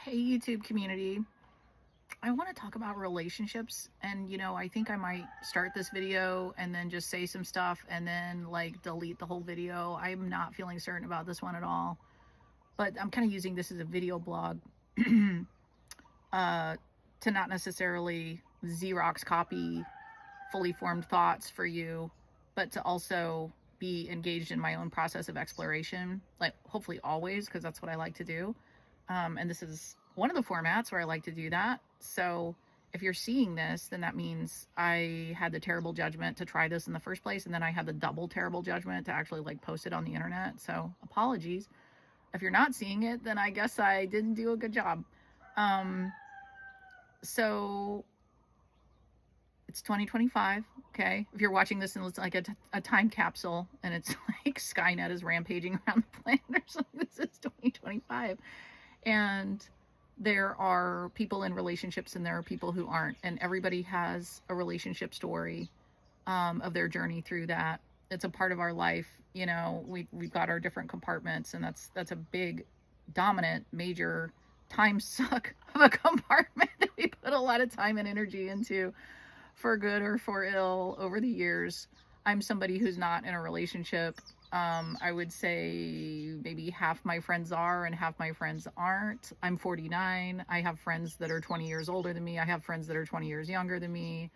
Hey, YouTube community. I want to talk about relationships, and I think I might start this video and then just say some stuff and then like delete the whole video. I'm not feeling certain about this one at all, but I'm kind of using this as a video blog uh, to not necessarily Xerox copy fully formed thoughts for you, but to also be engaged in my own process of exploration, like hopefully always, because that's what I like to do. And this is one of the formats where I like to do that. So if you're seeing this, then that means I had the terrible judgment to try this in the first place, and then I had the double terrible judgment to actually like post it on the internet. So apologies. If you're not seeing it, then I guess I didn't do a good job. So it's 2025. Okay, if you're watching this and it's like a time capsule and it's like Skynet is rampaging around the planet or something, this is 2025. And there are people in relationships and there are people who aren't, and everybody has a relationship story of their journey through that. It's a part of our life. We've got our different compartments, and that's a big dominant major time suck of a compartment that we put a lot of time and energy into, for good or for ill, over the years. I'm somebody who's not in a relationship. I would say maybe half my friends are and half my friends aren't. I'm 49. I have friends that are 20 years older than me. I have friends that are 20 years younger than me.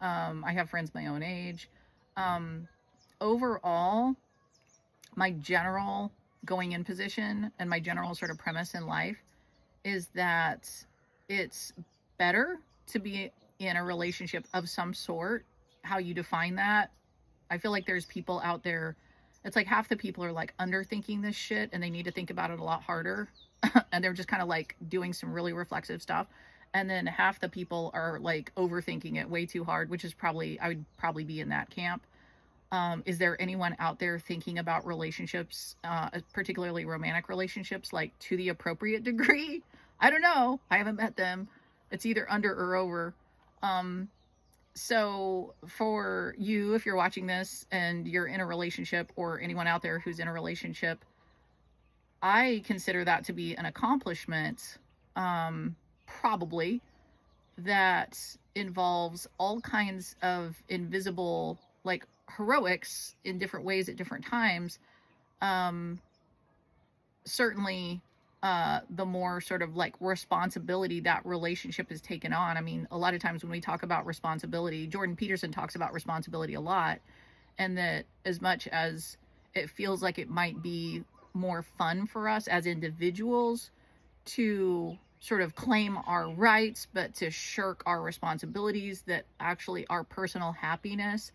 I have friends my own age. Overall, my general going in position and my general sort of premise in life is that it's better to be in a relationship of some sort. How you define that, I feel like there's people out there, it's like half the people are like underthinking this shit and they need to think about it a lot harder and they're just kind of like doing some really reflexive stuff, and then half the people are like overthinking it way too hard, which is probably, I would probably be in that camp. Is there anyone out there thinking about relationships, particularly romantic relationships, like to the appropriate degree? I don't know. I haven't met them. It's either under or over. So for you, if you're watching this and you're in a relationship, or anyone out there who's in a relationship, I consider that to be an accomplishment, probably, that involves all kinds of invisible, like, heroics in different ways at different times. Certainly, the more sort of like responsibility that relationship is taken on. I mean, a lot of times when we talk about responsibility, Jordan Peterson talks about responsibility a lot, and that as much as it feels like it might be more fun for us as individuals to sort of claim our rights, but to shirk our responsibilities, that actually our personal happiness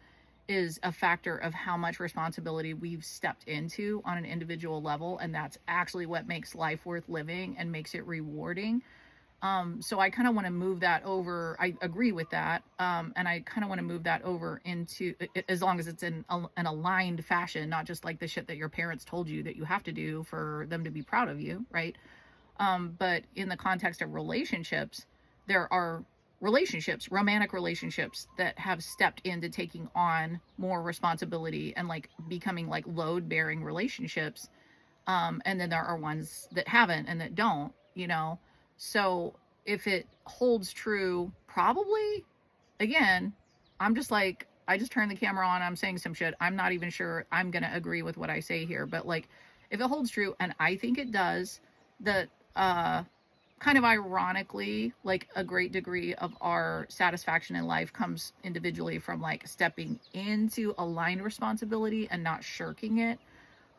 is a factor of how much responsibility we've stepped into on an individual level, and that's actually what makes life worth living and makes it rewarding. So I kind of want to move that over. I agree with that, and I kind of want to move that over into, as long as it's in an aligned fashion, not just like the shit that your parents told you that you have to do for them to be proud of you, right? But in the context of relationships, there are relationships, romantic relationships, that have stepped into taking on more responsibility and like becoming like load bearing relationships. And then there are ones that haven't and that don't. So if it holds true, probably, again, I'm just like, I just turned the camera on, I'm saying some shit. I'm not even sure I'm going to agree with what I say here, but like, if it holds true, and I think it does, that, kind of ironically, like a great degree of our satisfaction in life comes individually from like stepping into aligned responsibility and not shirking it.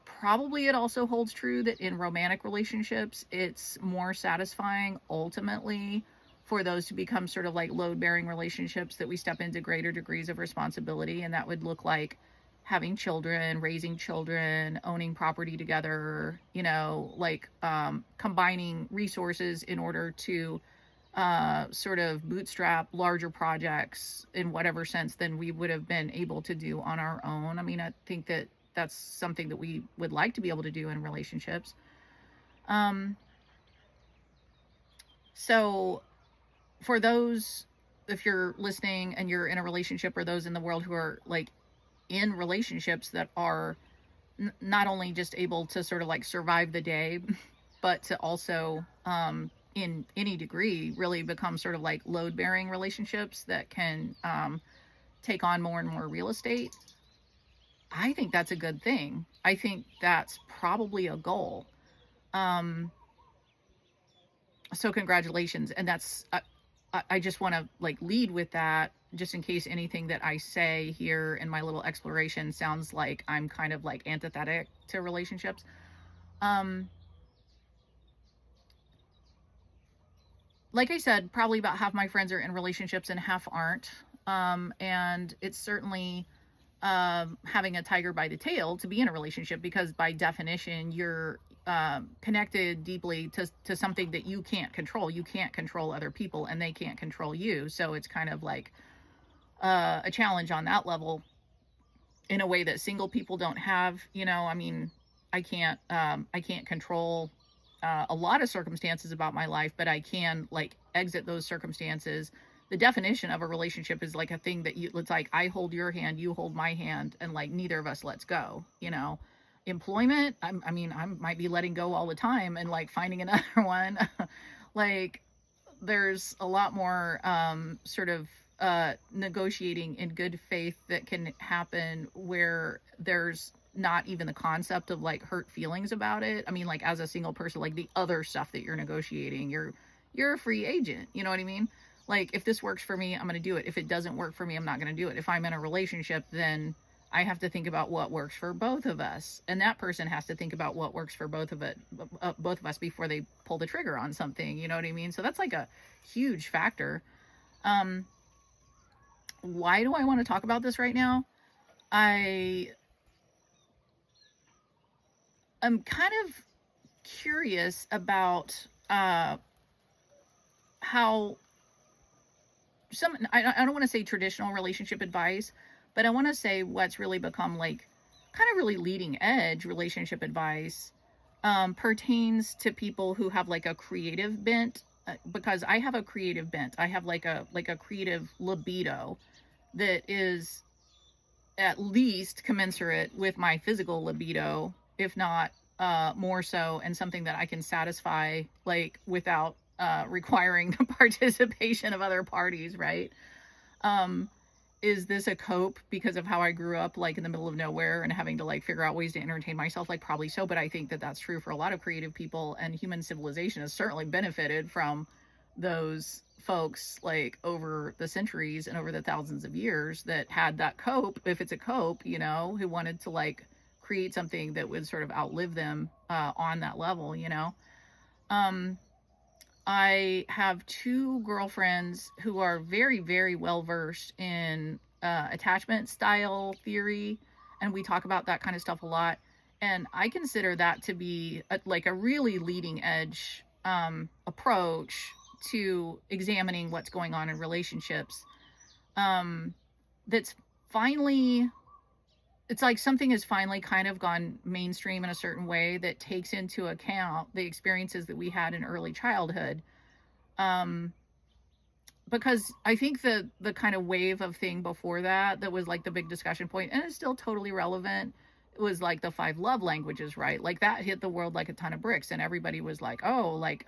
Probably it also holds true that in romantic relationships, it's more satisfying ultimately for those to become sort of like load bearing relationships, that we step into greater degrees of responsibility. And that would look like having children, raising children, owning property together, like combining resources in order to sort of bootstrap larger projects in whatever sense than we would have been able to do on our own. I mean, I think that that's something that we would like to be able to do in relationships. So for those, if you're listening and you're in a relationship, or those in the world who are like in relationships that are not only just able to sort of like survive the day, but to also in any degree really become sort of like load bearing relationships that can take on more and more real estate, I think that's a good thing. I think that's probably a goal. Um, so congratulations. And that's, I just want to like lead with that, just in case anything that I say here in my little exploration sounds like I'm kind of like antithetic to relationships. Um, like I said, probably about half my friends are in relationships and half aren't. And it's certainly having a tiger by the tail to be in a relationship, because by definition you're connected deeply to something that you can't control. You can't control other people and they can't control you. So it's kind of like a challenge on that level in a way that single people don't have. You know, I mean, I can't control a lot of circumstances about my life, but I can like exit those circumstances. The definition of a relationship is like a thing that it's like I hold your hand, you hold my hand, and like neither of us lets go, you know. Employment, I mean, I might be letting go all the time and like finding another one. Like there's a lot more sort of negotiating in good faith that can happen where there's not even the concept of like hurt feelings about it. I mean, like as a single person, like the other stuff that you're negotiating, you're a free agent, you know what I mean? Like if this works for me, I'm going to do it. If it doesn't work for me, I'm not going to do it. If I'm in a relationship, then I have to think about what works for both of us, and that person has to think about what works for both of us before they pull the trigger on something, you know what I mean? So that's like a huge factor. Why do I want to talk about this right now? I'm kind of curious about how I don't want to say traditional relationship advice, but I want to say what's really become like kind of really leading edge relationship advice pertains to people who have like a creative bent, because I have a creative bent. I have like a creative libido that is at least commensurate with my physical libido, if not more so, and something that I can satisfy like without requiring the participation of other parties, right? Is this a cope because of how I grew up, like in the middle of nowhere and having to like figure out ways to entertain myself? Like probably so, but I think that that's true for a lot of creative people, and human civilization has certainly benefited from those folks like over the centuries and over the thousands of years that had that cope, if it's a cope, you know, who wanted to like create something that would sort of outlive them on that level, you know. I have two girlfriends who are very, very well versed in attachment style theory, and we talk about that kind of stuff a lot. And I consider that to be like a really leading edge approach to examining what's going on in relationships. That's finally, it's like something has finally kind of gone mainstream in a certain way that takes into account the experiences that we had in early childhood. Because I think the kind of wave of thing before that was like the big discussion point, and it's still totally relevant, it was like the 5 love languages, right? Like that hit the world like a ton of bricks, and everybody was like, oh, like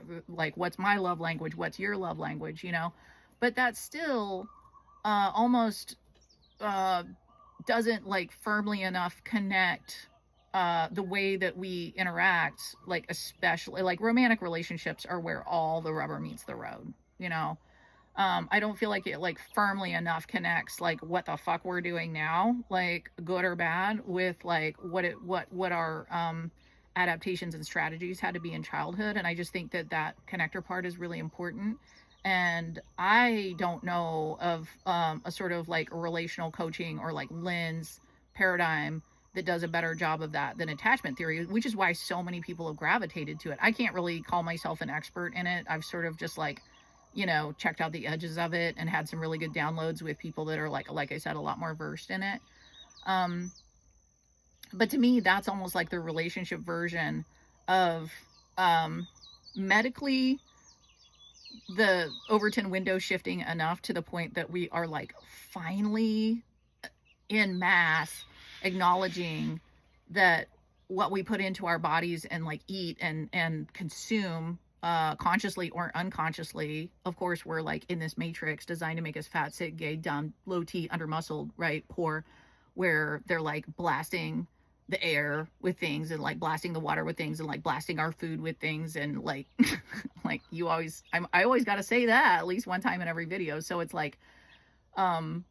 what's my love language? What's your love language? You know? But that still almost doesn't like firmly enough connect the way that we interact, like especially like romantic relationships are where all the rubber meets the road, you know. I don't feel like it like firmly enough connects like what the fuck we're doing now, like good or bad, with like what our adaptations and strategies had to be in childhood. And I just think that connector part is really important. And I don't know of a sort of like relational coaching or like lens paradigm that does a better job of that than attachment theory, which is why so many people have gravitated to it. I can't really call myself an expert in it. I've sort of just like, you know, checked out the edges of it and had some really good downloads with people that are like I said, a lot more versed in it. But to me, that's almost like the relationship version of medically the Overton window shifting enough to the point that we are like finally in mass acknowledging that what we put into our bodies and like eat and consume consciously or unconsciously, of course, we're like in this matrix designed to make us fat, sick, gay, dumb, low T, under muscled, right, poor, where they're like blasting the air with things and like blasting the water with things and like blasting our food with things and like like I always got to say that at least one time in every video. So it's like um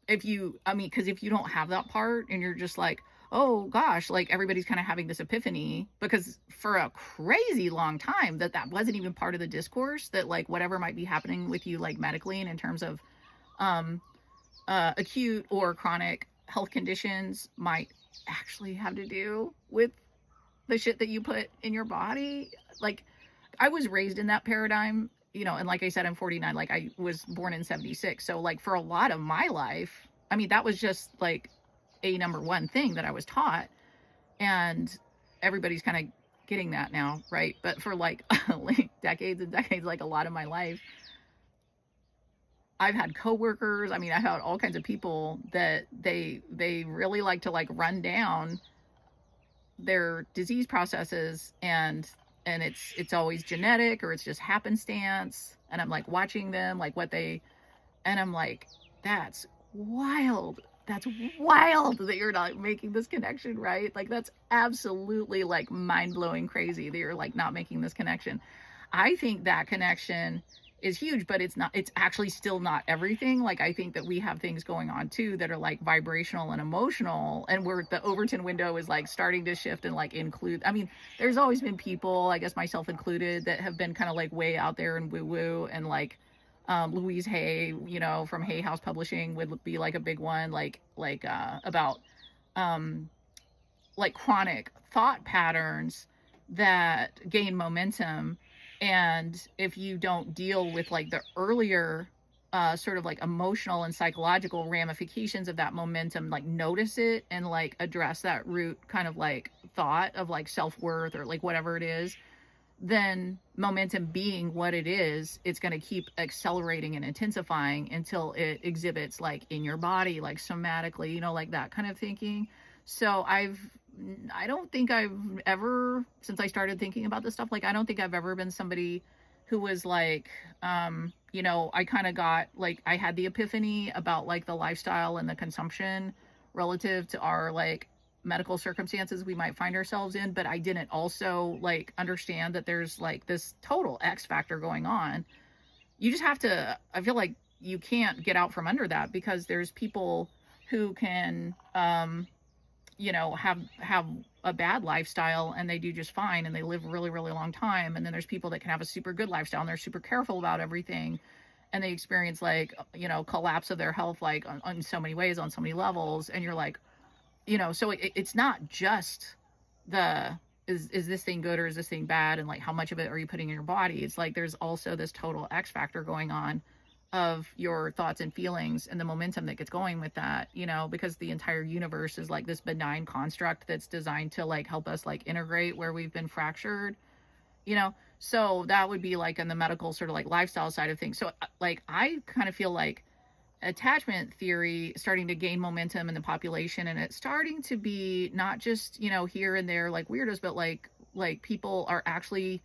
if you, I mean, because if you don't have that part and you're just like, oh gosh, like everybody's kind of having this epiphany, because for a crazy long time that wasn't even part of the discourse, that like whatever might be happening with you like medically and in terms of um acute or chronic health conditions might actually have to do with the shit that you put in your body. Like I was raised in that paradigm, you know, and like I said, I'm 49, like I was born in 76. So like for a lot of my life, I mean, that was just like a number one thing that I was taught. And everybody's kind of getting that now, right? But for like, like decades and decades, like a lot of my life, I've had coworkers. I mean, I had all kinds of people that they really like to like run down their disease processes, and it's always genetic or it's just happenstance. And I'm like watching them, like what they, and I'm like, that's wild. That's wild that you're not making this connection, right? Like that's absolutely like mind-blowing crazy that you're like not making this connection. I think that connection is huge, but it's not, it's actually still not everything. Like I think that we have things going on too that are like vibrational and emotional, and where the Overton window is like starting to shift and like include, I mean, there's always been people, I guess myself included, that have been kind of like way out there and woo woo, and like Louise Hay, you know, from Hay House Publishing would be like a big one, like about like chronic thought patterns that gain momentum. And if you don't deal with like the earlier sort of like emotional and psychological ramifications of that momentum, like notice it and like address that root kind of like thought of like self-worth or like whatever it is, then momentum being what it is, it's going to keep accelerating and intensifying until it exhibits like in your body, like somatically, you know, like that kind of thinking. So I don't think I've ever, since I started thinking about this stuff, like I don't think I've ever been somebody who was like, you know, I kind of got like, I had the epiphany about like the lifestyle and the consumption relative to our like medical circumstances we might find ourselves in, but I didn't also like understand that there's like this total X factor going on. You just have to, I feel like you can't get out from under that, because there's people who can you know, have a bad lifestyle and they do just fine and they live a really, really long time. And then there's people that can have a super good lifestyle and they're super careful about everything, and they experience like, you know, collapse of their health, like on so many ways, on so many levels. And you're like, you know, so it's not just the, is this thing good or is this thing bad, and like how much of it are you putting in your body. It's like there's also this total X factor going on of your thoughts and feelings and the momentum that gets going with that, you know, because the entire universe is like this benign construct that's designed to like help us like integrate where we've been fractured, you know. So that would be like in the medical sort of like lifestyle side of things. So like I kind of feel like attachment theory starting to gain momentum in the population, and it's starting to be not just, you know, here and there like weirdos, but like people are actually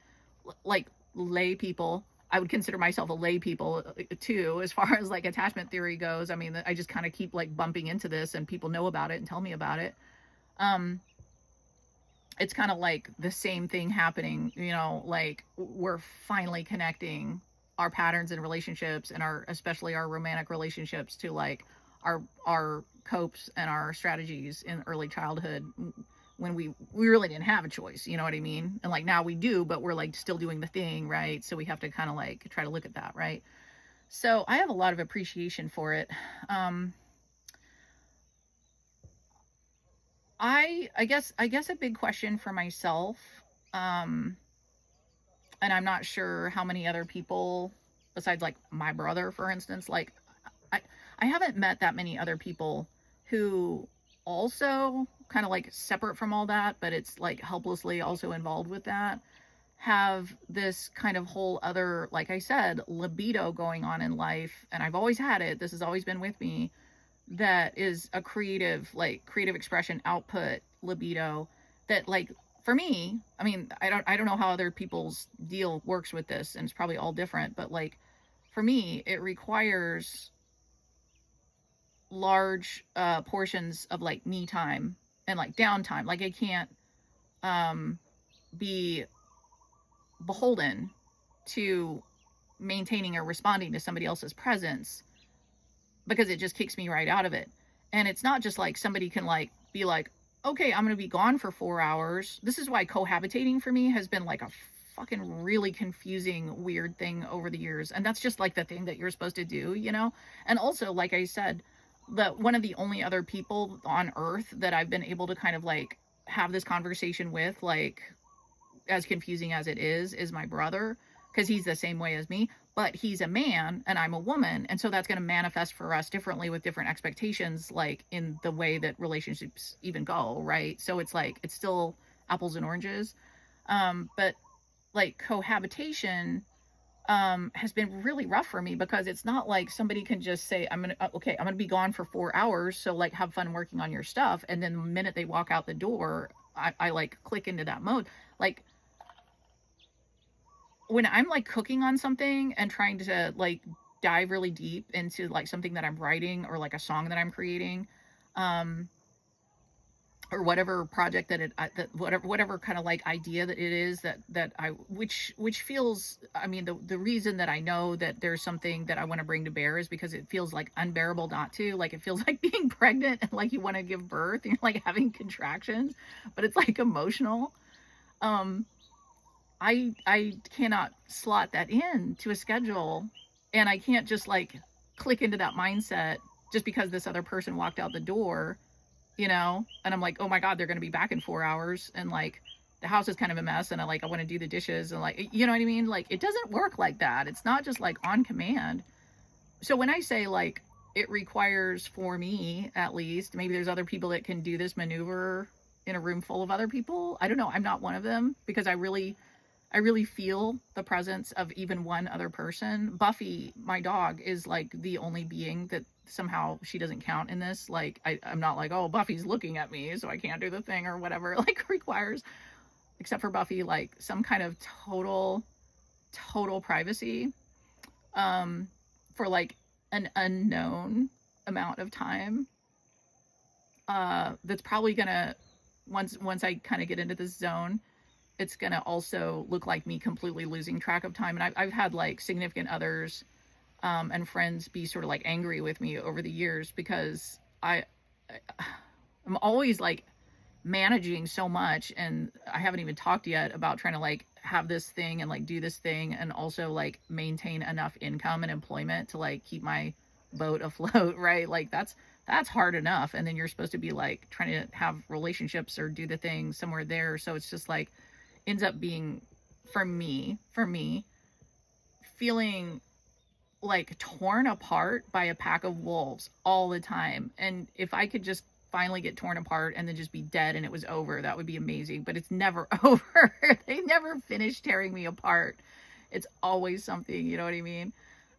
like lay people. I would consider myself a lay people too, as far as like attachment theory goes. I mean, I just kind of keep like bumping into this and people know about it and tell me about it. It's kind of like the same thing happening, you know, like we're finally connecting our patterns and relationships, and our, especially our romantic relationships, to like our copes and our strategies in early childhood, when we really didn't have a choice, you know what I mean? And like now we do, but we're like still doing the thing, right? So we have to kind of like try to look at that, right? So I have a lot of appreciation for it. I guess a big question for myself, and I'm not sure how many other people besides like my brother, for instance, like I haven't met that many other people who also kind of like separate from all that, but it's like helplessly also involved with that, have this kind of whole other, like I said, libido going on in life. And I've always had it. This has always been with me. That is a creative, like creative expression output libido that like for me, I mean, I don't know how other people's deal works with this, and it's probably all different, but like for me, it requires large portions of like me time and like downtime. Like I can't um be beholden to maintaining or responding to somebody else's presence, because it just kicks me right out of it. And it's not just like somebody can like be like, okay, I'm going to be gone for 4 hours. This is why cohabitating for me has been like a fucking really confusing, weird thing over the years. And that's just like the thing that you're supposed to do, you know? And also, like I said, one of the only other people on earth that I've been able to kind of like have this conversation with, like, as confusing as it is my brother, because he's the same way as me, but he's a man and I'm a woman, and so that's going to manifest for us differently with different expectations, like in the way that relationships even go, right? So it's like it's still apples and oranges. But like cohabitation has been really rough for me, because it's not like somebody can just say, I'm gonna be gone for 4 hours, so like have fun working on your stuff, and then the minute they walk out the door, I like click into that mode. Like when I'm like cooking on something and trying to like dive really deep into like something that I'm writing, or like a song that I'm creating, um, or whatever project that whatever kind of like idea that it is that I which feels, I mean, the reason that I know that there's something that I want to bring to bear is because it feels like unbearable not to. Like it feels like being pregnant and like you want to give birth, you're like having contractions, but it's like emotional. Um, I cannot slot that in to a schedule, and I can't just like click into that mindset just because this other person walked out the door, you know, and I'm like, oh my god, they're going to be back in 4 hours, and like the house is kind of a mess, and I want to do the dishes, and like, you know what I mean? Like it doesn't work like that. It's not just like on command. So when I say like it requires, for me at least, maybe there's other people that can do this maneuver in a room full of other people, I don't know, I'm not one of them, because I really feel the presence of even one other person. Buffy, my dog, is like the only being that somehow she doesn't count in this. Like, I'm not like, oh, Buffy's looking at me, so I can't do the thing or whatever. Like, requires, except for Buffy, like some kind of total privacy, um, for like an unknown amount of time. That's probably gonna, once I kind of get into this zone, it's going to also look like me completely losing track of time. And I've had like significant others, and friends be sort of like angry with me over the years, because I'm always like managing so much, and I haven't even talked yet about trying to like have this thing and like do this thing and also like maintain enough income and employment to like keep my boat afloat, right? Like that's hard enough, and then you're supposed to be like trying to have relationships or do the thing somewhere there. So it's just like ends up being, for me feeling like torn apart by a pack of wolves all the time. And if I could just finally get torn apart and then just be dead and it was over, that would be amazing. But it's never over. They never finish tearing me apart. It's always something, you know what I mean?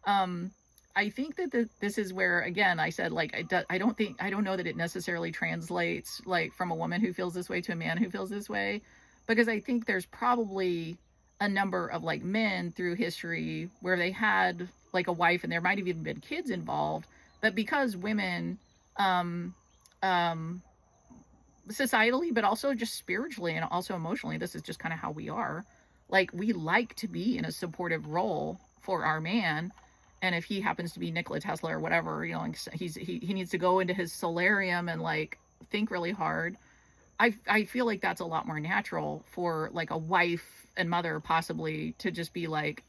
um I think that this is where, again, I said, like, I don't know that it necessarily translates like from a woman who feels this way to a man who feels this way, because I think there's probably a number of like men through history where they had like a wife and there might have even been kids involved, but because women, um um societally, but also just spiritually and also emotionally, this is just kind of how we are. Like, we like to be in a supportive role for our man, and if he happens to be Nikola Tesla or whatever, you know, like he needs to go into his solarium and like think really hard. I feel like that's a lot more natural for like a wife and mother possibly to just be like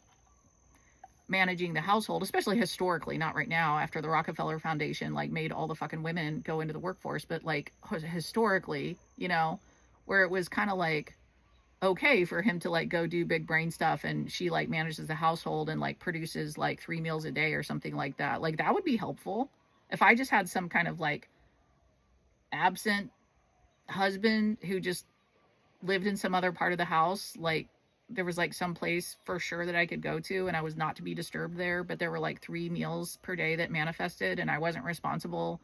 managing the household, especially historically, not right now after the Rockefeller Foundation like made all the fucking women go into the workforce, but like historically, you know, where it was kind of like okay for him to like go do big brain stuff, and she like manages the household and like produces like 3 meals a day or something like that. Like that would be helpful if I just had some kind of like absent husband who just lived in some other part of the house. Like there was like some place for sure that I could go to and I was not to be disturbed there, but there were like 3 meals per day that manifested, and I wasn't responsible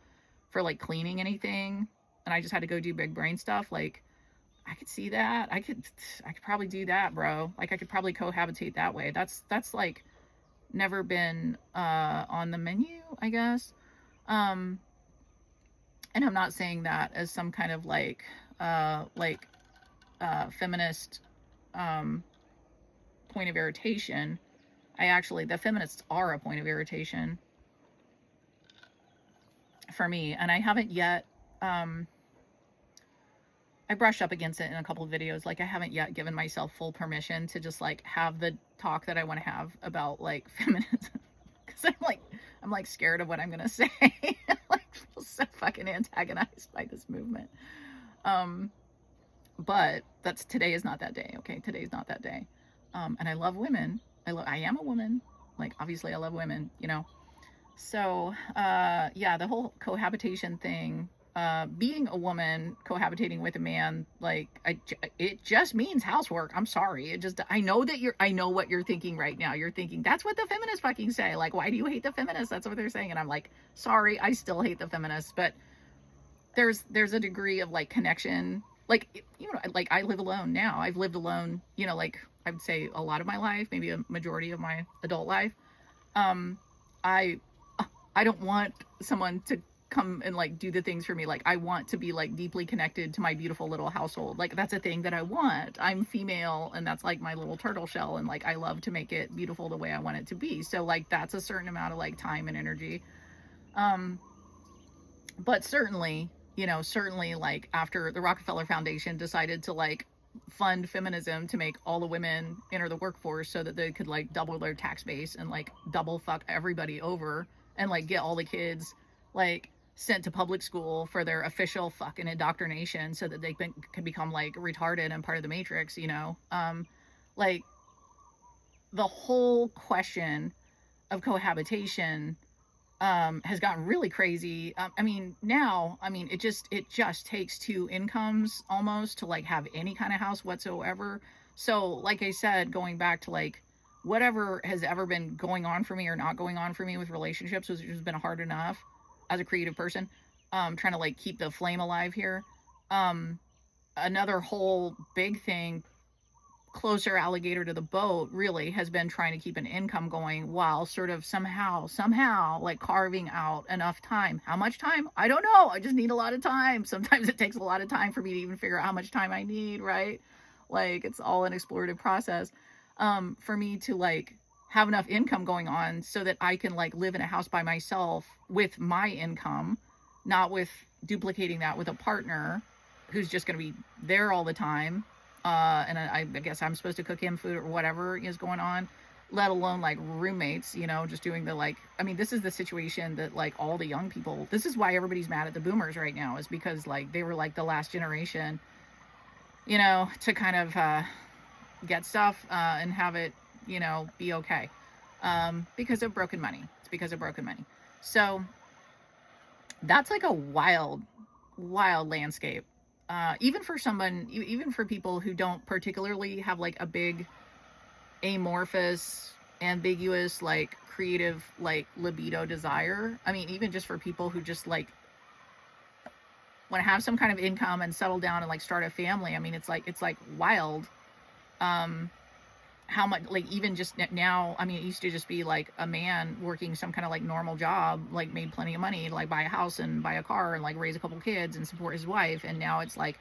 for like cleaning anything, and I just had to go do big brain stuff. Like I could see that. I could probably do that, bro. Like I could probably cohabitate that way. That's like never been on the menu, I guess. Um and I'm not saying that as some kind of feminist um point of irritation. The feminists are a point of irritation for me, and I haven't yet I brushed up against it in a couple of videos. Like I haven't yet given myself full permission to just like have the talk that I want to have about like feminism, because I'm like scared of what I'm gonna say. Like I feel so fucking antagonized by this movement. Um, but today is not that day. Okay, today is not that day. And I love women. I am a woman. Like obviously I love women. You know. So yeah, the whole cohabitation thing. Being a woman cohabitating with a man, it just means housework. I'm sorry. I know what you're thinking right now. You're thinking that's what the feminists fucking say. Like, why do you hate the feminists? That's what they're saying. And I'm like, sorry, I still hate the feminists, but there's a degree of like connection. Like, you know, like I live alone now. I've lived alone, you know, like I would say a lot of my life, maybe a majority of my adult life. Um, I I don't want someone to come and like do the things for me. Like I want to be like deeply connected to my beautiful little household. Like that's a thing that I want. I'm female and that's like my little turtle shell, and like I love to make it beautiful the way I want it to be. So like that's a certain amount of like time and energy. But certainly, you know, certainly like after the Rockefeller Foundation decided to like fund feminism to make all the women enter the workforce so that they could like double their tax base and like double fuck everybody over and like get all the kids like sent to public school for their official fucking indoctrination so that they can become like retarded and part of the matrix, you know. Like the whole question of cohabitation has gotten really crazy. I mean, now, I mean, it just takes two incomes almost to like have any kind of house whatsoever. So, like I said, going back to like whatever has ever been going on for me or not going on for me with relationships, which has been hard enough as a creative person, trying to like keep the flame alive here. Another whole big thing, closer alligator to the boat, really has been trying to keep an income going while sort of somehow like carving out enough time. How much time? I don't know. I just need a lot of time. Sometimes it takes a lot of time for me to even figure out how much time I need, right? Like it's all an explorative process. For me to like have enough income going on so that I can like live in a house by myself with my income, not with duplicating that with a partner who's just going to be there all the time. And I guess I'm supposed to cook him food or whatever is going on, let alone like roommates, you know, just doing the like, I mean, this is the situation that like all the young people, this is why everybody's mad at the boomers right now, is because like they were like the last generation, you know, to kind of get stuff and have it, you know, be okay, because of broken money. It's because of broken money. So that's like a wild landscape. Even for people who don't particularly have like a big amorphous, ambiguous, like creative, like libido desire. I mean, even just for people who just like want to have some kind of income and settle down and like start a family. I mean, it's like wild. How much, like, even just now, I mean, it used to just be like a man working some kind of like normal job, like made plenty of money to like buy a house and buy a car and like raise a couple kids and support his wife. And now it's like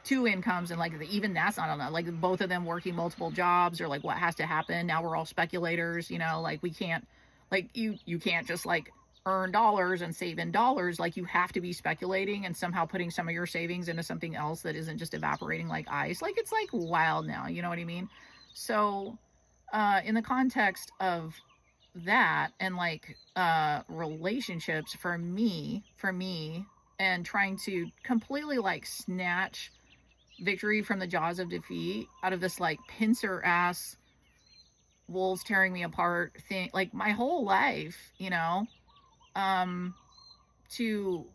two incomes, and like even that's not enough. Like both of them working multiple jobs, or like what has to happen. Now we're all speculators, you know, like we can't, like you can't just like earn dollars and save in dollars. Like you have to be speculating and somehow putting some of your savings into something else that isn't just evaporating like ice. Like it's like wild now, you know what I mean? So, in the context of that and like relationships for me, and trying to completely like snatch victory from the jaws of defeat out of this like pincer ass wolves tearing me apart thing, like my whole life, you know, to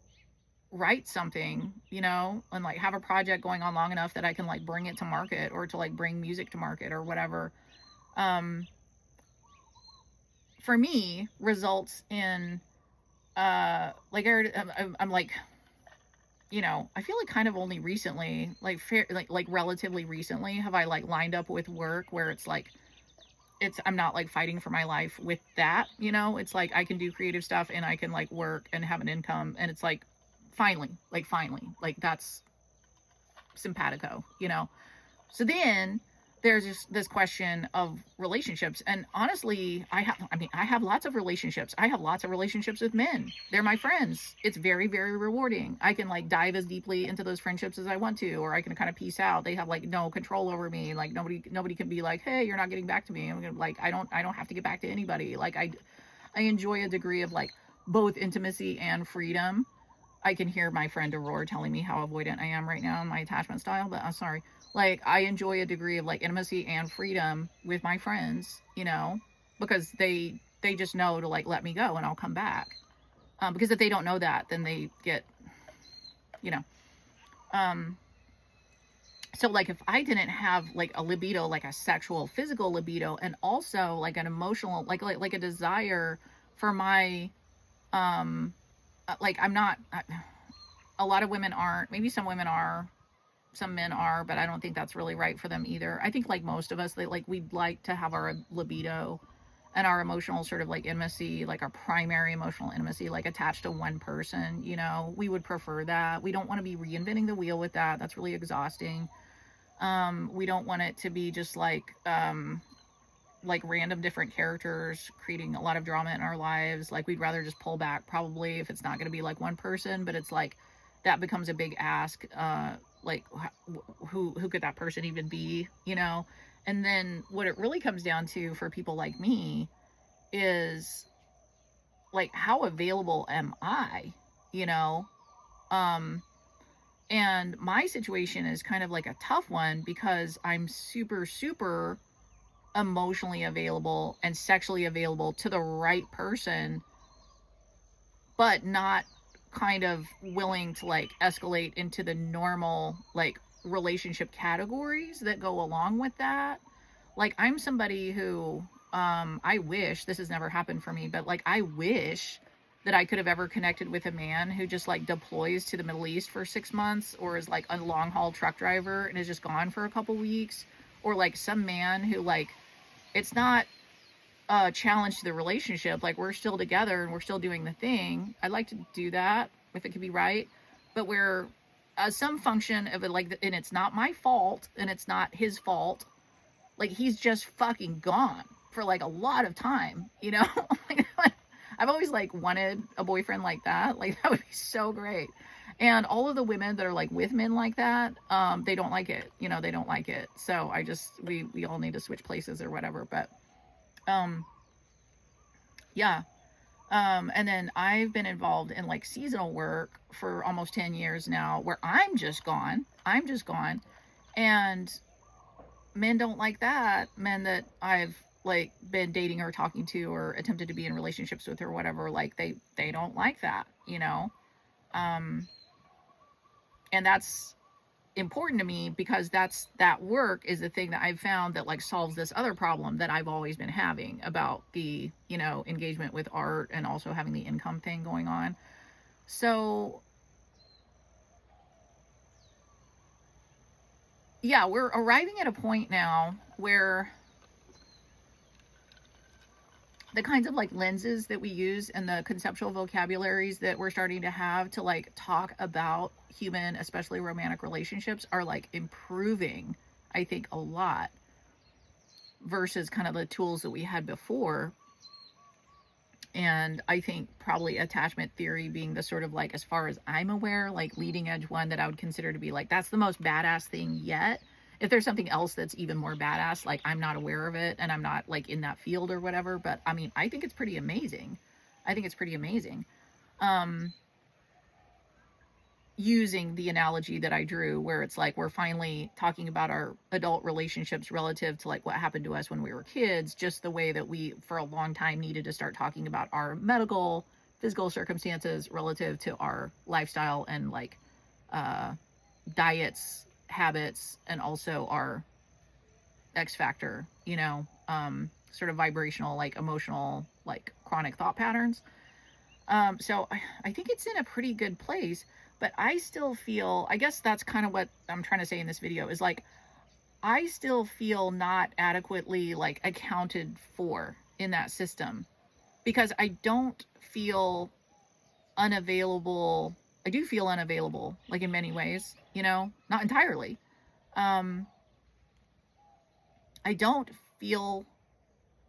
write something, you know, and like have a project going on long enough that I can like bring it to market, or to like bring music to market or whatever, for me results in like I'm like you know, I feel like kind of only recently, like like relatively recently, have I like lined up with work where it's like I'm not like fighting for my life with that, you know? It's like I can do creative stuff and I can like work and have an income, and it's finally, like that's simpatico, you know? So then there's this question of relationships. And honestly, I have lots of relationships. I have lots of relationships with men. They're my friends. It's very, very rewarding. I can like dive as deeply into those friendships as I want to, or I can kind of peace out. They have like no control over me. Like nobody can be like, hey, you're not getting back to me. I'm gonna like, I don't have to get back to anybody. Like I enjoy a degree of like both intimacy and freedom. I can hear my friend Aurora telling me how avoidant I am right now in my attachment style, but I'm sorry. Like, I enjoy a degree of like intimacy and freedom with my friends, you know, because they just know to like let me go and I'll come back. Because if they don't know that, then they get, you know. Um, so like if I didn't have like a libido, like a sexual, physical libido, and also like an emotional, like a desire for my um like I'm not a lot of women aren't, maybe some women are, some men are, but I don't think that's really right for them either. I think like most of us, they like we'd like to have our libido and our emotional sort of like intimacy, like our primary emotional intimacy, like attached to one person, you know. We would prefer that. We don't want to be reinventing the wheel with that. That's really exhausting. We don't want it to be just like random different characters creating a lot of drama in our lives. Like we'd rather just pull back probably if it's not going to be like one person, but it's like that becomes a big ask. Like who could that person even be, you know? And then what it really comes down to for people like me is like how available am I, you know? Um and my situation is kind of like a tough one because I'm super emotionally available and sexually available to the right person, but not kind of willing to like escalate into the normal like relationship categories that go along with that. Like I'm somebody who I wish this has never happened for me, but like I wish that I could have ever connected with a man who just like deploys to the Middle East for 6 months, or is like a long haul truck driver and is just gone for a couple weeks, or like some man who like it's not a challenge to the relationship. Like we're still together and we're still doing the thing. I'd like to do that if it could be right, but where some function of it, like, and it's not my fault and it's not his fault. Like he's just fucking gone for like a lot of time, you know. I've always like wanted a boyfriend like that. Like that would be so great. And all of the women that are like with men like that, they don't like it. You know, they don't like it. So I just we all need to switch places or whatever. But um yeah. And then I've been involved in like seasonal work for almost 10 years now where I'm just gone. I'm just gone. And men don't like that. Men that I've like been dating or talking to or attempted to be in relationships with or whatever, like they don't like that, you know. Um and that's important to me because that work is the thing that I've found that like solves this other problem that I've always been having about the, you know, engagement with art and also having the income thing going on. So yeah, we're arriving at a point now where the kinds of like lenses that we use and the conceptual vocabularies that we're starting to have to like talk about human, especially romantic relationships, are like improving, I think, a lot versus kind of the tools that we had before. And I think probably attachment theory being the sort of like, as far as I'm aware, like leading edge one that I would consider to be like, that's the most badass thing yet. If there's something else that's even more badass, like I'm not aware of it and I'm not like in that field or whatever, but I mean, I think it's pretty amazing. I think it's pretty amazing. Um, Using the analogy that I drew, where it's like we're finally talking about our adult relationships relative to like what happened to us when we were kids, just the way that we for a long time needed to start talking about our medical, physical circumstances relative to our lifestyle and like uh, diets, habits, and also our X factor, you know, sort of vibrational, like emotional, like chronic thought patterns. So I think it's in a pretty good place. But I still feel, I guess that's kind of what I'm trying to say in this video, is like, I still feel not adequately like accounted for in that system, because I don't feel unavailable. I do feel unavailable, like in many ways, you know, not entirely. Um, I don't feel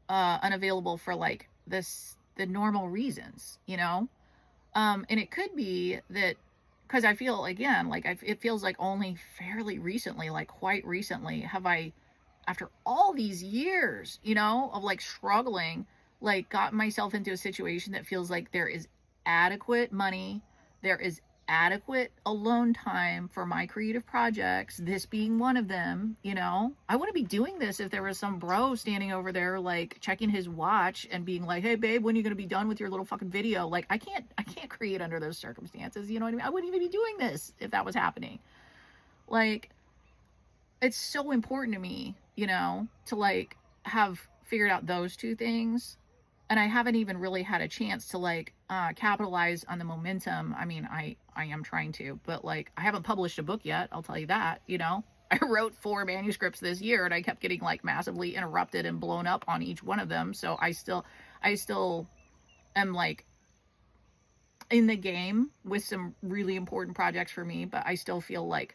unavailable for like the normal reasons, you know. And it could be that, because I feel, again, like it feels like only fairly recently, like quite recently, have I, after all these years, you know, of like struggling, like got myself into a situation that feels like there is adequate money, there is adequate alone time for my creative projects, this being one of them. You know, I wouldn't be doing this if there was some bro standing over there like checking his watch and being like, hey babe, when are you going to be done with your little fucking video? Like, I can't create under those circumstances, you know what I mean? I wouldn't even be doing this if that was happening. Like, it's so important to me, you know, to like have figured out those two things. And I haven't even really had a chance to like capitalize on the momentum. I mean, I am trying to, but like I haven't published a book yet, I'll tell you that, you know. I wrote 4 manuscripts this year and I kept getting like massively interrupted and blown up on each one of them. So I still am like in the game with some really important projects for me, but I still feel like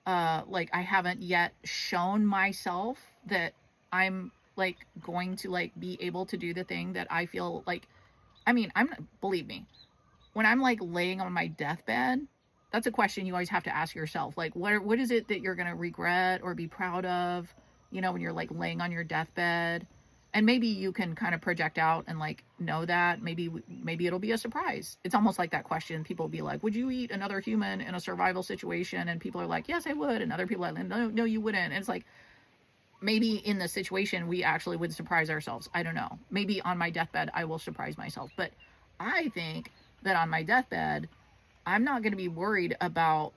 I haven't yet shown myself that I'm like going to like be able to do the thing that I feel like. I mean, believe me, when I'm like laying on my deathbed, that's a question you always have to ask yourself. Like, what is it that you're going to regret or be proud of, you know, when you're like laying on your deathbed? And maybe you can kind of project out and like know that maybe it'll be a surprise. It's almost like that question. People will be like, would you eat another human in a survival situation? And people are like, yes, I would. And other people are like, no, you wouldn't. And it's like, maybe in the situation we actually would surprise ourselves. I don't know. Maybe on my deathbed I will surprise myself. But I think that on my deathbed, I'm not going to be worried about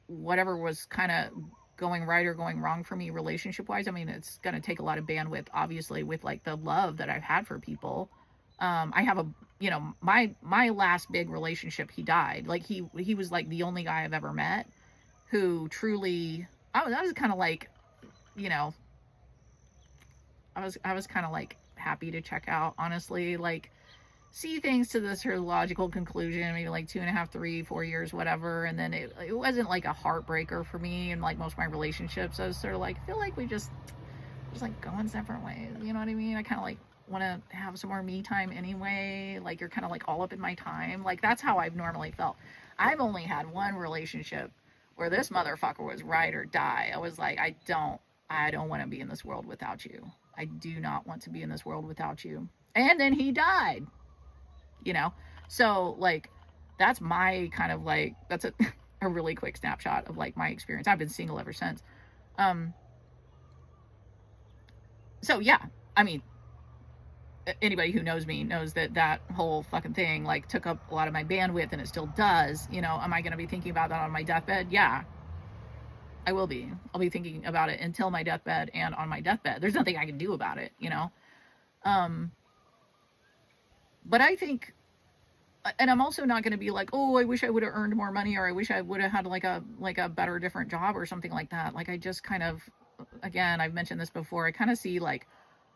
whatever was kind of going right or going wrong for me relationship wise. I mean, it's going to take a lot of bandwidth, obviously, with like the love that I've had for people. I have you know, my last big relationship, he died. Like he was like the only guy I've ever met who truly, I was kind of like, you know, I was kind of like happy to check out, honestly, like see things to this sort of logical conclusion, maybe like 2.5, 3, 4 years, whatever. And then it wasn't like a heartbreaker for me. And like most of my relationships, I was sort of like, feel like we just like going separate ways. You know what I mean? I kind of like want to have some more me time anyway. Like you're kind of like all up in my time. Like that's how I've normally felt. I've only had one relationship where this motherfucker was ride or die. I was like, I don't want to be in this world without you. I do not want to be in this world without you. And then he died, you know? So like, that's my kind of like, that's a really quick snapshot of like my experience. I've been single ever since. So yeah, I mean, anybody who knows me knows that that whole fucking thing like took up a lot of my bandwidth, and it still does. You know, am I going to be thinking about that on my deathbed? Yeah, I will be. I'll be thinking about it until my deathbed and on my deathbed. There's nothing I can do about it, you know? But I think, and I'm also not going to be like, oh, I wish I would have earned more money, or I wish I would have had like a better, different job or something like that. Like I just kind of, again, I've mentioned this before, I kind of see like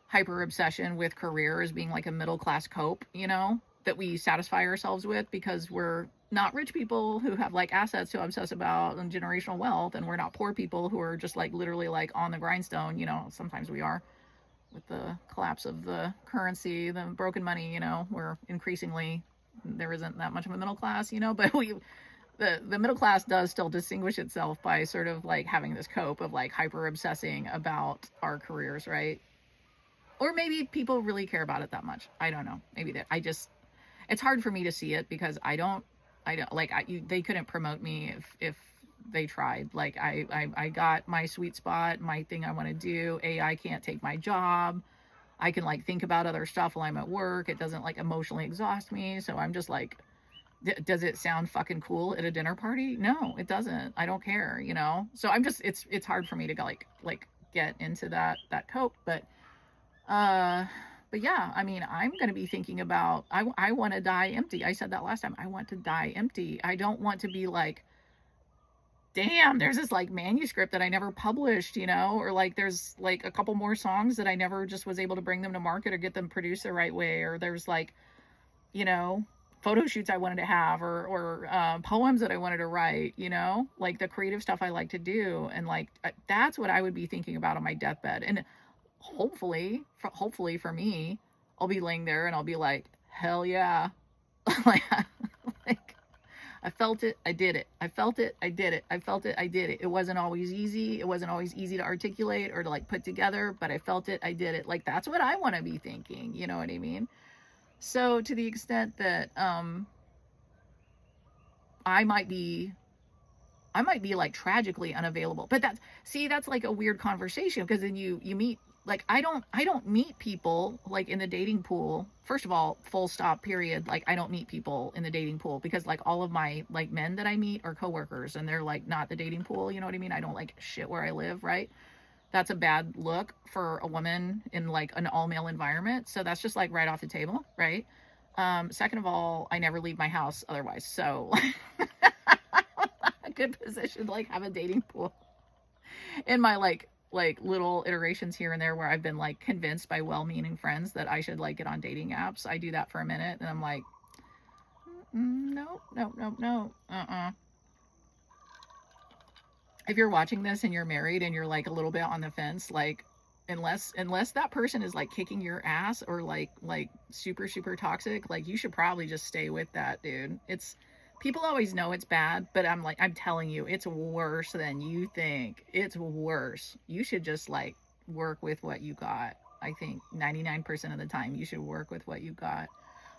hyper obsession with career as being like a middle class cope, you know, that we satisfy ourselves with because we're not rich people who have like assets to obsess about and generational wealth, and we're not poor people who are just like literally like on the grindstone, you know. Sometimes we are, with the collapse of the currency, the broken money, you know, we're increasingly, there isn't that much of a middle class, you know, but the middle class does still distinguish itself by sort of like having this cope of like hyper obsessing about our careers, right? Or maybe people really care about it that much. I don't know. Maybe that it's hard for me to see it because I don't like, they couldn't promote me if they tried. Like I got my sweet spot, my thing I want to do. AI can't take my job. I can like think about other stuff while I'm at work. It doesn't like emotionally exhaust me. So I'm just like, does it sound fucking cool at a dinner party? No, it doesn't. I don't care, you know? So I'm just, it's hard for me to like get into that cope. But, But yeah, I mean, I'm going to be thinking about, I want to die empty. I said that last time. I want to die empty. I don't want to be like, damn, there's this like manuscript that I never published, you know, or like there's like a couple more songs that I never just was able to bring them to market or get them produced the right way, or there's like, you know, photo shoots I wanted to have, or poems that I wanted to write, you know, like the creative stuff I like to do. And like, that's what I would be thinking about on my deathbed. And hopefully for me, I'll be laying there and I'll be like, hell yeah. like, like, I felt it, I did it. I felt it, I did it. I felt it, I did it. It wasn't always easy. It wasn't always easy to articulate or to like put together, but I felt it, I did it. Like, that's what I want to be thinking. You know what I mean? So to the extent that I might be like tragically unavailable, but that's like a weird conversation, because then you meet, like, I don't meet people like in the dating pool. First of all, full stop, period. Like, I don't meet people in the dating pool, because like all of my like men that I meet are coworkers, and they're like not the dating pool. You know what I mean? I don't like shit where I live, right? That's a bad look for a woman in like an all male environment. So that's just like right off the table, right? Second of all, I never leave my house otherwise. So a good position to like have a dating pool. In my like little iterations here and there where I've been like convinced by well-meaning friends that I should like get on dating apps, I do that for a minute and I'm like, no, no, no, no, If you're watching this and you're married and you're like a little bit on the fence, like, unless that person is like kicking your ass or like super super toxic, like, you should probably just stay with that dude. It's, people always know it's bad, but I'm telling you, it's worse than you think. It's worse. You should just like work with what you got. I think 99% of the time you should work with what you got.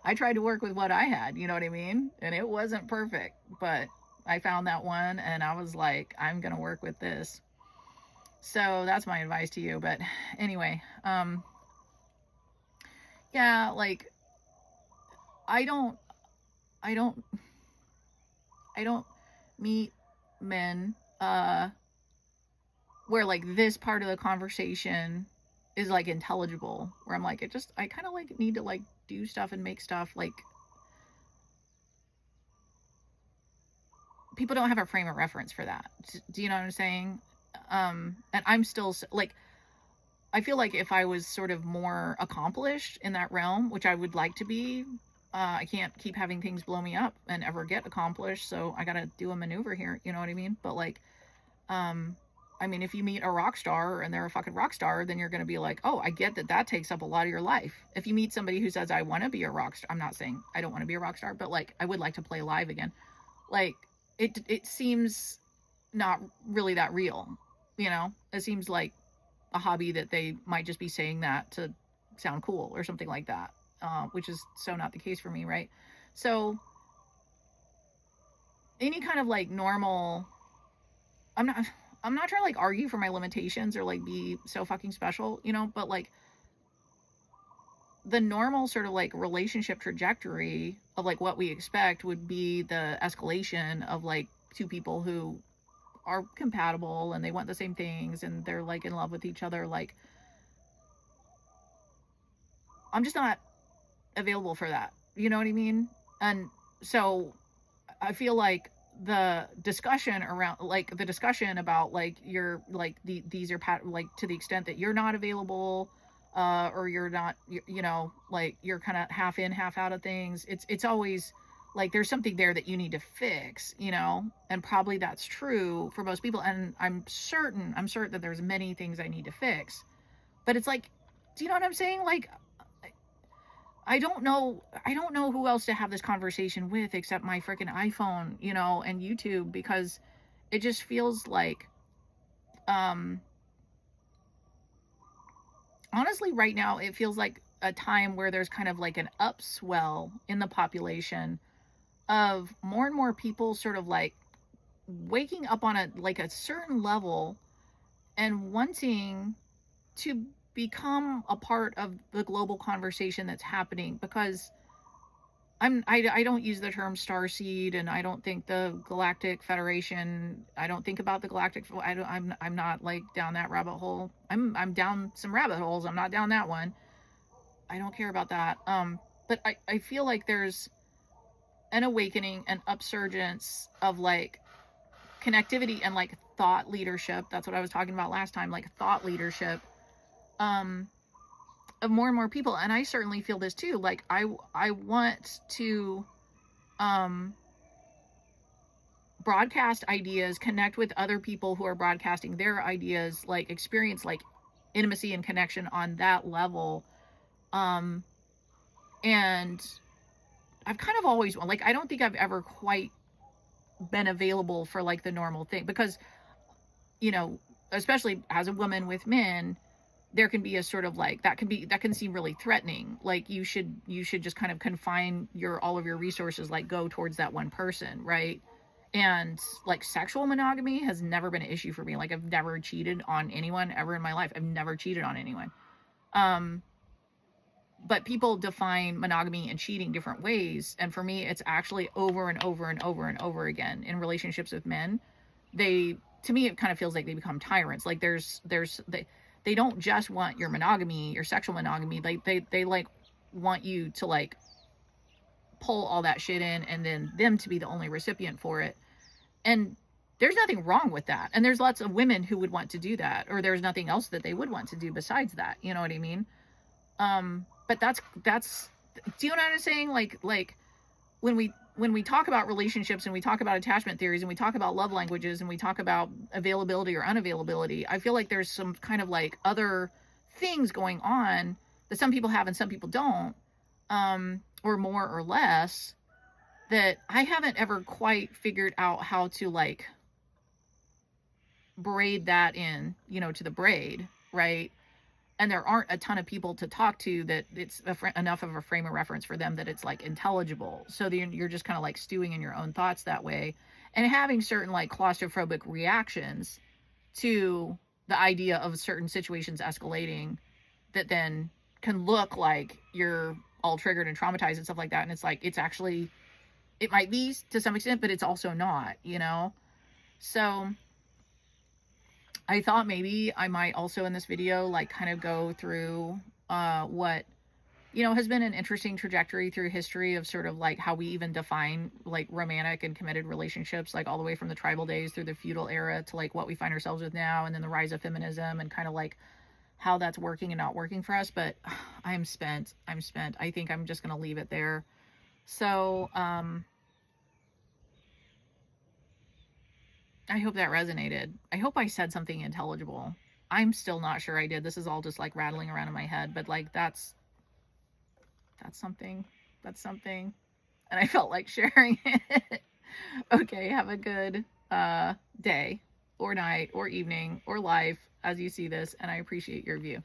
I tried to work with what I had, you know what I mean? And it wasn't perfect, but I found that one and I was like, I'm going to work with this. So that's my advice to you. But anyway, yeah, like, I don't meet men, where like this part of the conversation is like intelligible, where I'm like, I kind of like need to like do stuff and make stuff. Like, people don't have a frame of reference for that. Do you know what I'm saying? And I'm still like, I feel like if I was sort of more accomplished in that realm, which I would like to be, I can't keep having things blow me up and ever get accomplished. So I got to do a maneuver here. You know what I mean? But like, I mean, if you meet a rock star and they're a fucking rock star, then you're going to be like, oh, I get that takes up a lot of your life. If you meet somebody who says, I want to be a rock star, I'm not saying I don't want to be a rock star, but like, I would like to play live again. Like, it seems not really that real, you know? It seems like a hobby that they might just be saying that to sound cool or something like that, which is so not the case for me, right? So any kind of like normal, I'm not trying to like argue for my limitations or like be so fucking special, you know, but like the normal sort of like relationship trajectory of like what we expect would be the escalation of like two people who are compatible and they want the same things and they're like in love with each other. Like, I'm just not available for that. You know what I mean? And so I feel like the discussion about like you're like these are like to the extent that you're not available, or you're not, you know, like you're kind of half in half out of things, it's always like there's something there that you need to fix, you know. And probably that's true for most people, and I'm certain that there's many things I need to fix, but it's like, do you know what I'm saying? Like, I don't know who else to have this conversation with except my freaking iPhone, you know, and YouTube, because it just feels like, honestly, right now, it feels like a time where there's kind of like an upswell in the population of more and more people sort of like waking up on a certain level and wanting to become a part of the global conversation that's happening. Because I don't use the term starseed, and I don't think the Galactic Federation, I don't think about the Galactic, I'm not like down that rabbit hole. I'm down some rabbit holes, I'm not down that one. I don't care about that. But I feel like there's an awakening, an upsurgence of like connectivity and like thought leadership. That's what I was talking about last time, like thought leadership, of more and more people. And I certainly feel this too. Like I want to broadcast ideas, connect with other people who are broadcasting their ideas, like experience like intimacy and connection on that level. And I've kind of always, like, I don't think I've ever quite been available for like the normal thing, because, you know, especially as a woman with men, there can be a sort of like, that can seem really threatening. Like you should just kind of confine all of your resources, like go towards that one person, right? And like sexual monogamy has never been an issue for me. Like I've never cheated on anyone ever in my life. I've never cheated on anyone. But people define monogamy and cheating different ways. And for me, it's actually over and over and over and over again in relationships with men. To me, it kind of feels like they become tyrants. Like they don't just want your monogamy, your sexual monogamy. They like want you to like pull all that shit in and then them to be the only recipient for it. And there's nothing wrong with that. And there's lots of women who would want to do that, or there's nothing else that they would want to do besides that. You know what I mean? But that's, do you know what I'm saying? Like when we talk about relationships and we talk about attachment theories and we talk about love languages and we talk about availability or unavailability, I feel like there's some kind of like other things going on that some people have and some people don't, or more or less, that I haven't ever quite figured out how to like braid that in, you know, to the braid, right? And there aren't a ton of people to talk to that it's enough of a frame of reference for them that it's like intelligible. So you're just kind of like stewing in your own thoughts that way and having certain like claustrophobic reactions to the idea of certain situations escalating that then can look like you're all triggered and traumatized and stuff like that. And it's like, it's actually, it might be to some extent, but it's also not, you know? So I thought maybe I might also in this video like kind of go through what, you know, has been an interesting trajectory through history of sort of like how we even define like romantic and committed relationships, like all the way from the tribal days through the feudal era to like what we find ourselves with now, and then the rise of feminism and kind of like how that's working and not working for us. But I'm spent. I think I'm just going to leave it there. So, I hope that resonated. I hope I said something intelligible. I'm still not sure I did. This is all just like rattling around in my head, but like that's something. That's something. And I felt like sharing it. Okay, have a good day or night or evening or life as you see this, and I appreciate your view.